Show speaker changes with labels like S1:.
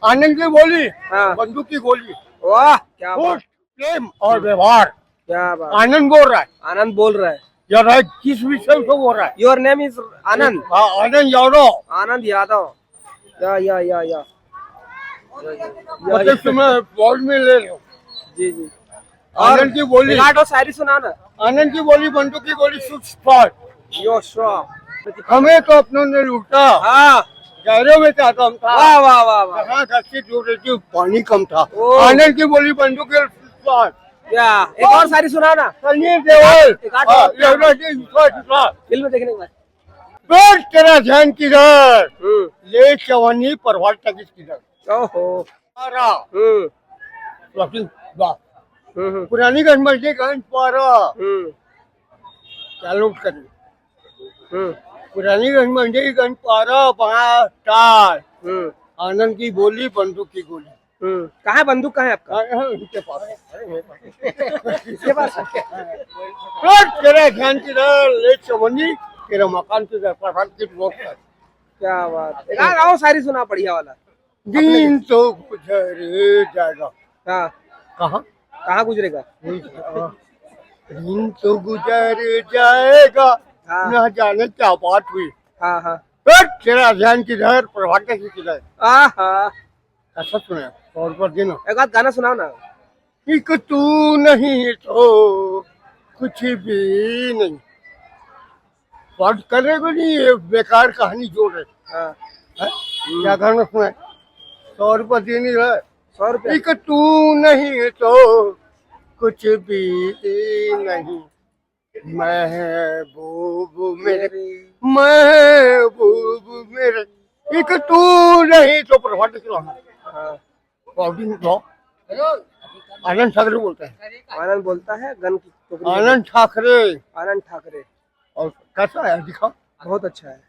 S1: आनंद की बोली,
S2: हाँ।
S1: बंदूक की गोली,
S2: वाह क्या बात,
S1: होश, प्रेम और व्यवहार।
S2: क्या बात।
S1: आनंद बोल रहा है,
S2: आनंद बोल रहा है।
S1: जरा किस विषय से बोल रहा है?
S2: योर नेम इज आनंद।
S1: हाँ, आनंद यादव।
S2: आनंद यादव। या
S1: मतलब तुम्हें बॉल में ले लो।
S2: जी जी।
S1: आनंद की बोली,
S2: एक आध और शायरी सुना ना।
S1: आनंद की बोली, बंदूक की गोली, शुद्ध स्पॉट।
S2: यो श्योर।
S1: हमें तो अपनों ने लूटा,
S2: हाँ।
S1: गहरों में क्या कम था,
S2: वाह वाह वाह वाह।
S1: जहाँ गश्ती दूर रहती पानी कम था।
S2: ओ।
S1: आनंद की बोली, बंदूक की स्पॉट।
S2: क्या एक और शायरी सुना ना।
S1: सनी देओल,
S2: एक आध और।
S1: फिल्म
S2: फिल्म देखने के बाद।
S1: तेरा ध्यान किधर, ले चवन्नी परवार तक किधर।
S2: ओहो।
S1: पारा, लक्ष्मी वाह,
S2: हम्म
S1: पुरानी गंज गंज पारा,
S2: हम्म
S1: क्या लूट करें।
S2: हम्म
S1: पुरानी गंज पारा, वहाँ टाल,
S2: हम्म
S1: आनंद की बोली, बंदूक की गोली।
S2: कहाँ है बंदूक, कहाँ है आपका?
S1: उनके पास
S2: इसके पास।
S1: तेरा ध्यान किधर, ले चवन्नी, तेरा मकान किधर, परवार की रोक पर।
S2: क्या बात। एक आध और शायरी सुना बढ़िया वाला।
S1: दिन तो गुजर जाएगा।
S2: हाँ।
S1: कहाँ?
S2: कहाँ गुजरेगा?
S1: दिन तो गुजर जाएगा,
S2: हाँ।
S1: न जाने क्या बात हुई।
S2: हाँ हाँ।
S1: तेरा ध्यान किधर, प्रभाकर की किधर।
S2: हाँ।
S1: ऐसा सुना और पर दिन
S2: एक आध गाना सुनाओ ना।
S1: एक तू नहीं तो कुछ भी नहीं। बात कर रहे को नहीं, ये बेकार कहानी जोड़ रहे।
S2: हाँ।
S1: क्या गाना सुना है? 100 रुपये देनी है।
S2: 100 रुपया।
S1: एक तू नहीं तो कुछ भी नहीं, महबूब मेरे, महबूब मेरे, एक तू नहीं तो प्रभात की
S2: हाँ।
S1: आनंद ठाकरे बोलता है।
S2: आनंद बोलता है गन की टोकरी।
S1: आनंद ठाकरे।
S2: आनंद ठाकरे।
S1: और कैसा है दिखा?
S2: बहुत अच्छा है।